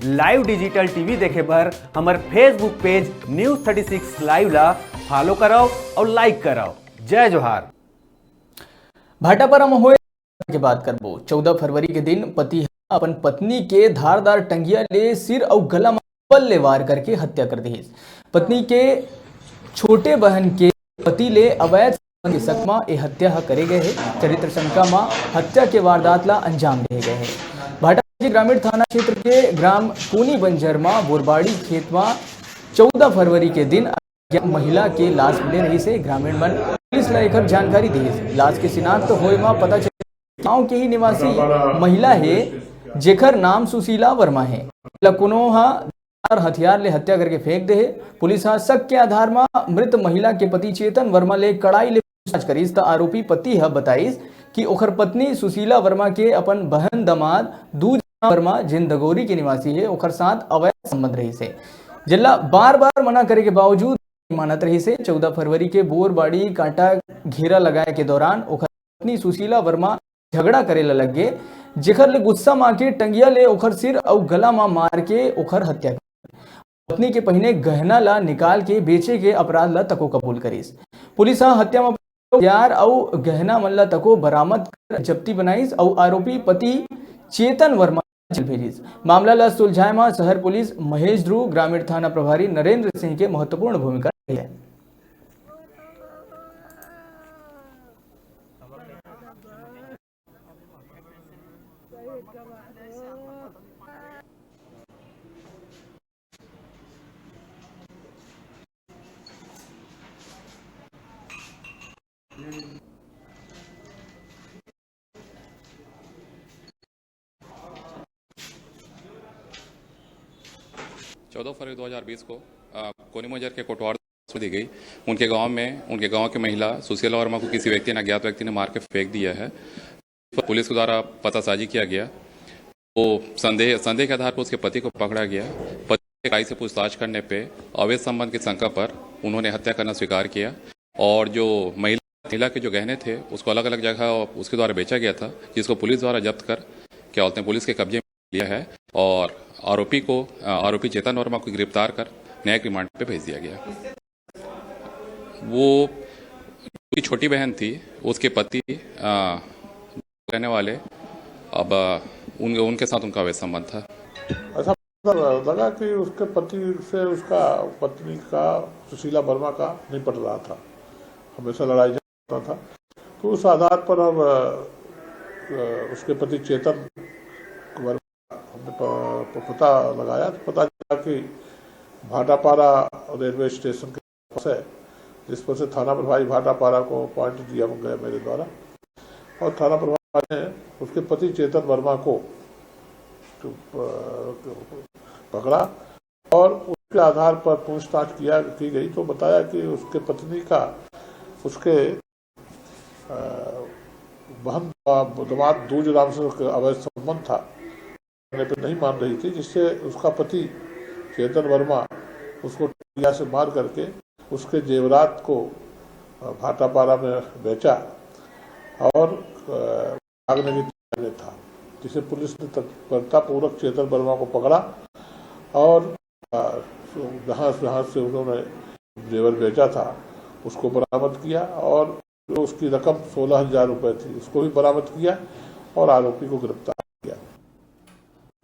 Live digital TV देखे बर हमार फेसबुक पेज न्यूज 36 लाइव ला फॉलो कराओ और लाइक कराओ। जय जोहार। भाटापारा में होए के बात करबो। 14 फरवरी के दिन पति अपन पत्नी के धारदार टंगिया ले सिर और गला में बल्ले वार करके हत्या कर दी। पत्नी के छोटे बहन के पति ले अवैध संबंध के शक में ये हत्या करे गए है। चरित्र शंका में हत्या के वारदात ला अंजाम दिए गए हैं। भाटापारा ग्रामीण थाना क्षेत्र के ग्राम पूनी बंजर में बोरबाड़ी खेत में 14 फरवरी के दिन महिला के लाश मिले रही से ग्रामीण मन पुलिस ला एक जानकारी दी। लाश के शिनाख्त होए में पता चले गांव के ही निवासी महिला है जेकर नाम सुशीला वर्मा है। कोनो हथियार ले हत्या करके फेंक दे है। पुलिस शक के आधार में मृत महिला के पति चेतन वर्मा ले कड़ाई ले पूछताछ करीस त आरोपी पति बताइस कि ओखर पत्नी सुशीला वर्मा के अपन बहन दमाद दूज वर्मा जिंदगौरी के निवासी है ओखर साथ अवैध संबंध रही से। जिला बार बार मना करे के बावजूद मानत रही से 14 फरवरी के बोरबाड़ी कांटा घेरा लगाए के दौरान ओखर पत्नी सुशीला वर्मा झगड़ा करे लग गए, जेखर ले गुस्सा में के टंगिया ले ओखर सिर और गला में मार के ओखर हत्या। पत्नी के पहिने गहना ला निकाल के बेचे के अपराध ला तको कबूल करीस। पुलिस हत्या में हथियार और गहना मन ला तको बरामद कर जब्ती बनाईस और आरोपी पति चेतन वर्मा जेल भेजिस। मामला ला सुलझाए में शहर पुलिस महेश ध्रुव, ग्रामीण थाना प्रभारी नरेंद्र सिंह के महत्वपूर्ण भूमिका रही है। चौदह फरवरी 2020 को कोनी मजर के कोटवाड़ दी गई। उनके गांव की महिला सुशीला वर्मा को किसी व्यक्ति ने अज्ञात व्यक्ति ने मार के फेंक दिया है। पुलिस के द्वारा पतासाजी किया गया। वो संदेह के आधार पर उसके पति को पकड़ा गया। पति के कड़ाई से पूछताछ करने पे अवैध संबंध की शंका पर उन्होंने हत्या करना स्वीकार किया और जो महिला के जो गहने थे उसको अलग अलग जगह उसके द्वारा बेचा गया था, जिसको पुलिस द्वारा जब्त कर क्या बोलते हैं पुलिस के कब्जे में लिया है और आरोपी चेतन वर्मा को गिरफ्तार कर न्यायिक रिमांड पे भेज दिया गया। वो उसकी छोटी बहन थी, उसके पति रहने वाले, अब उनके साथ उनका वैसा संबंध था। ऐसा लगा कि उसके पति से उसका पत्नी का सुशीला वर्मा का नहीं पट रहा था, हमेशा लड़ाई झगड़ा था। तो उस आधार पर हम उसके पति चेतन वर्मा हमने पता लगाया तो पता चला कि भाटापारा रेलवे स्टेशन के पास है, जिस पर से थाना प्रभारी भाटापारा को पॉइंट दिया गया मेरे द्वारा और थाना प्रभारी ने उसके पति चेतन वर्मा को पकड़ा और उसके आधार पर पूछताछ की गई तो बताया कि उसके पत्नी का उसके बहन दमाद दूज राम से अवैध संबंध था, पे नहीं मान रही थी, जिससे उसका पति चेतन वर्मा उसको टंगिया से मार करके उसके जेवरात को भाटापारा में बेचा और भागने की तैयारी में था, जिसे पुलिस ने तत्परता पूर्वक चेतन वर्मा को पकड़ा और जहाँ से उन्होंने जेवर बेचा था उसको बरामद किया और जो उसकी रकम 16,000 रुपये थी उसको भी बरामद किया और आरोपी को गिरफ्तार